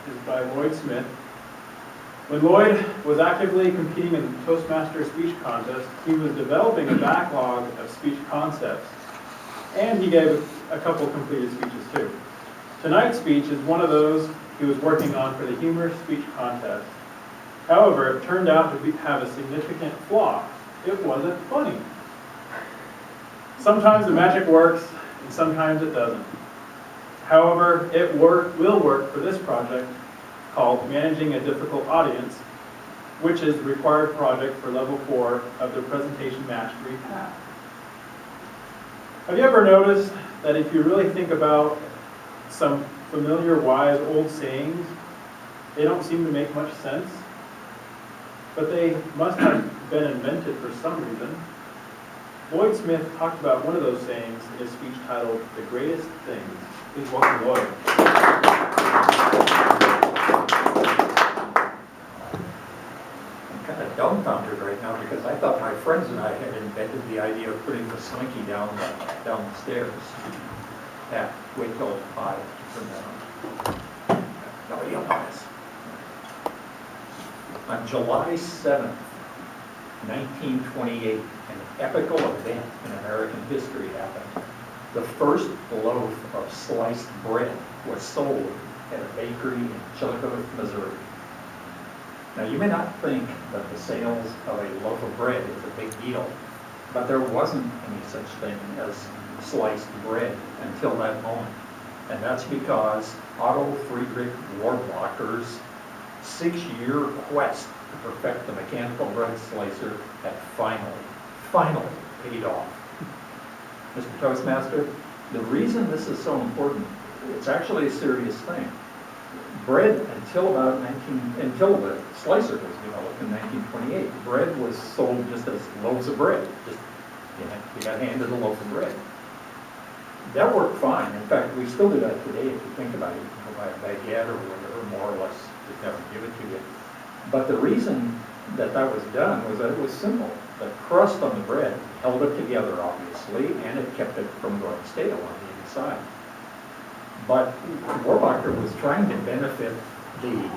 is by Lloyd Smith. When Lloyd was actively competing in the Toastmaster speech contest, he was developing a backlog of speech concepts, and he gave a couple completed speeches too. Tonight's speech is one of those he was working on for the humorous speech contest. However, it turned out to have a significant flaw. It wasn't funny. Sometimes the magic works, and sometimes it doesn't. However, it will work for this project called Managing a Difficult Audience, which is the required project for level 4 of the presentation mastery path. Have you ever noticed that if you really think about some familiar, wise, old sayings, they don't seem to make much sense? But they must have been invented for some reason. Lloyd Smith talked about one of those sayings in his speech titled, "The Greatest Things." Please welcome Lloyd. I'm kind of dumbfounded right now because I thought my friends and I had invented the idea of putting the slinky down the stairs. Yeah, wait till 5 to turn that on. Nobody will notice. On July 7th, 1928, an epical event in American history happened. The first loaf of sliced bread was sold at a bakery in Chillicothe, Missouri. Now, you may not think that the sales of a loaf of bread is a big deal, but there wasn't any such thing as sliced bread until that moment. And that's because Otto Friedrich Rohrbacher's 6-year quest to perfect the mechanical bread slicer had finally paid off. Mr. Toastmaster, the reason this is so important, it's actually a serious thing. Bread, until the slicer was developed in 1928, bread was sold just as loaves of bread. Just, you got handed a loaf of bread. That worked fine. In fact, we still do that today if you think about it. You can go buy a baguette or whatever, more or less, just never give it to you. But the reason that was done was that it was simple. The crust on the bread held it together, obviously, and it kept it from going stale on the inside. But Rohrbacher was trying to benefit the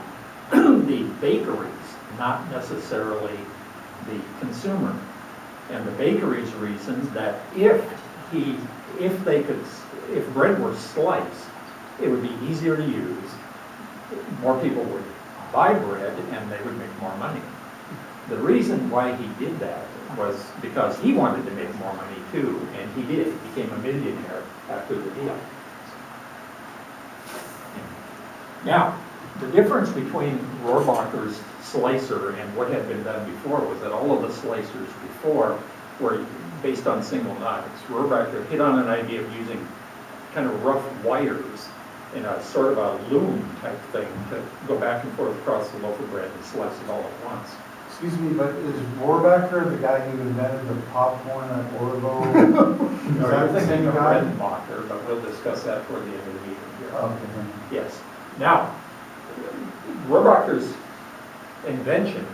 bakeries, not necessarily the consumer. And the bakeries reasoned that if bread were sliced, it would be easier to use. More people would buy bread, and they would make more money. The reason why he did that was because he wanted to make more money too, and he did. He became a millionaire after the deal. Now, the difference between Rohrbacher's slicer and what had been done before was that all of the slicers before were based on single knives. Rohrbacher hit on an idea of using kind of rough wires in a sort of a loom type thing to go back and forth across the loaf of bread and slice it all at once. Excuse me, but is Rohrbacher the guy who invented the popcorn at Orville? No, you're thinking of Redenbacher, but we'll discuss that toward the end of the meeting here. Okay. Yes. Now, Rohrbacher's invention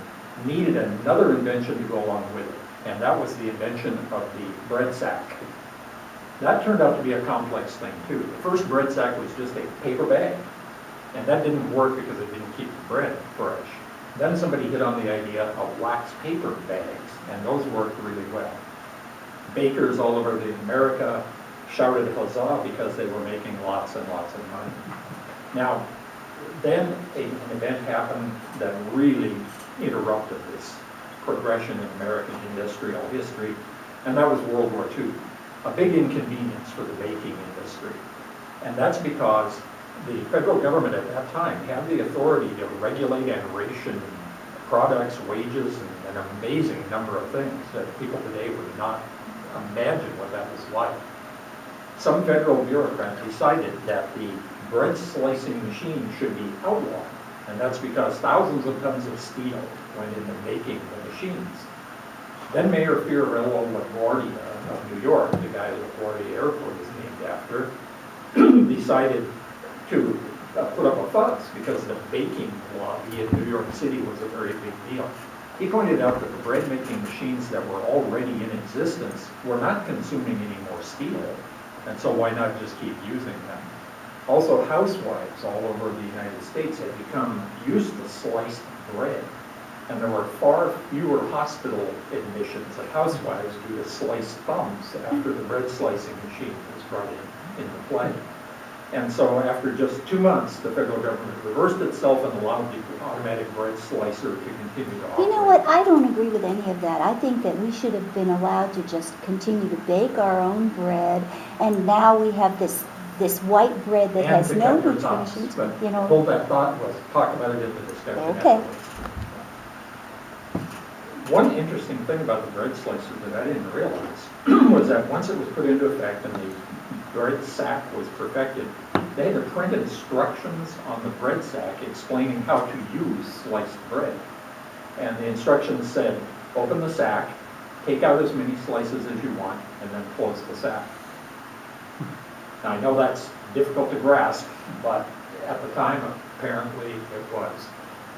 needed another invention to go along with it, and that was the invention of the bread sack. That turned out to be a complex thing too. The first bread sack was just a paper bag, and that didn't work because it didn't keep the bread fresh. Then somebody hit on the idea of wax paper bags, and those worked really well. Bakers all over America shouted huzzah because they were making lots and lots of money. Now, then an event happened that really interrupted this progression in American industrial history, and that was World War II. A big inconvenience for the baking industry. And that's because the federal government at that time had the authority to regulate and ration products, wages, and an amazing number of things that people today would not imagine what that was like. Some federal bureaucrat decided that the bread slicing machine should be outlawed, and that's because thousands of tons of steel went into making the machines. Then Mayor Fiorello LaGuardia of New York, the guy LaGuardia Airport is named after, decided to put up a fuss because the baking lobby in New York City was a very big deal. He pointed out that the bread making machines that were already in existence were not consuming any more steel, and so why not just keep using them? Also, housewives all over the United States had become used to sliced bread. And there were far fewer hospital admissions of housewives due to sliced thumbs after the bread slicing machine was brought into play. And so after just 2 months, the federal government reversed itself and allowed the automatic bread slicer to continue to operate. You know what, I don't agree with any of that. I think that we should have been allowed to just continue to bake our own bread, and now we have this white bread that And has to no cut your thumbs, nutrition, but you know. hold that thought, we'll talk about it in the discussion Okay. afterwards. One interesting thing about the bread slicer that I didn't realize was that once it was put into effect and the bread sack was perfected, they had to print instructions on the bread sack explaining how to use sliced bread. And the instructions said, open the sack, take out as many slices as you want, and then close the sack. Now, I know that's difficult to grasp, but at the time, apparently it was.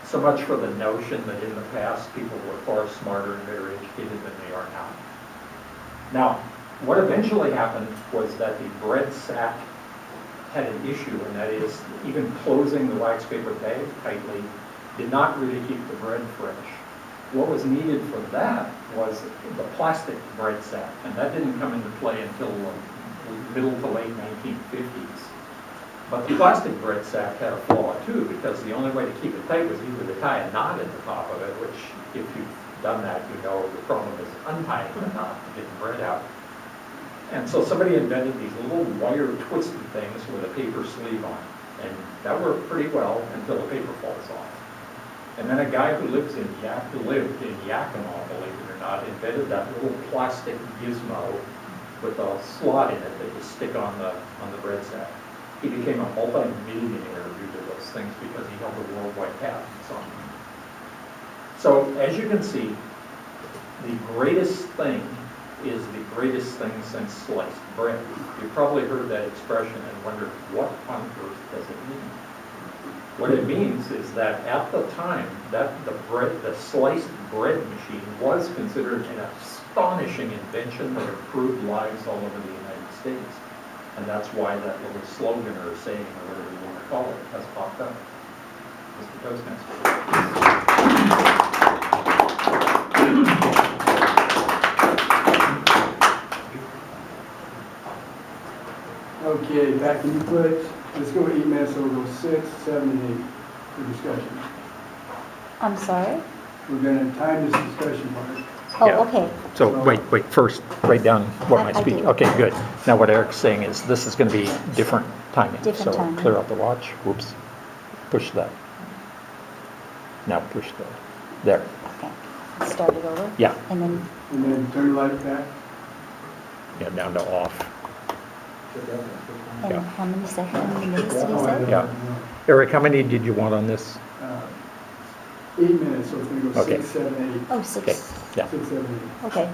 So much for the notion that in the past, people were far smarter and better educated than they are now. Now, what eventually happened was that the bread sack had an issue, and that is even closing the wax paper bag tightly did not really keep the bread fresh. What was needed for that was the plastic bread sack, and that didn't come into play until middle to late 1950s. But the plastic bread sack had a flaw too, because the only way to keep it tight was either to tie a knot at the top of it, which if you've done that, you know the problem is untying the knot to get the bread out. And so somebody invented these little wire twisted things with a paper sleeve on, and that worked pretty well until the paper falls off. And then a guy who lived in Yakima, believe it or not, invented that little plastic gizmo with a slot in it that you stick on the bread sack. He became a multi-millionaire due to those things because he held the worldwide patents on them. So as you can see, the greatest thing is the greatest thing since sliced bread. You've probably heard that expression and wondered, what on earth does it mean? What it means is that at the time, that the sliced bread machine was considered an astonishing invention that improved lives all over the United States. And that's why that little slogan or saying, or whatever you want to call it, has popped up. Mr. Toastmaster. Okay, back in place. Let's go 8 minutes, so we'll go 6, 7, and 8 for discussion. I'm sorry? We're going to time this discussion part. Oh, Yeah. okay. So wait, first, write down what I my speak. do. Okay, good. Now what Eric's saying is this is going to be different timing. Different timing. So clear out the watch. Whoops. Push that. Now push the, there. Okay. Start it over? Yeah. And then, And then turn the light back. Yeah, down to off. and Yeah. how many seconds, how many minutes did you say? Yeah. Eric, how many did you want on this? 8 minutes, so it's going to go Okay. 6, 7, 8. Oh, Okay, 6. yeah. 6, 7, 8. Okay.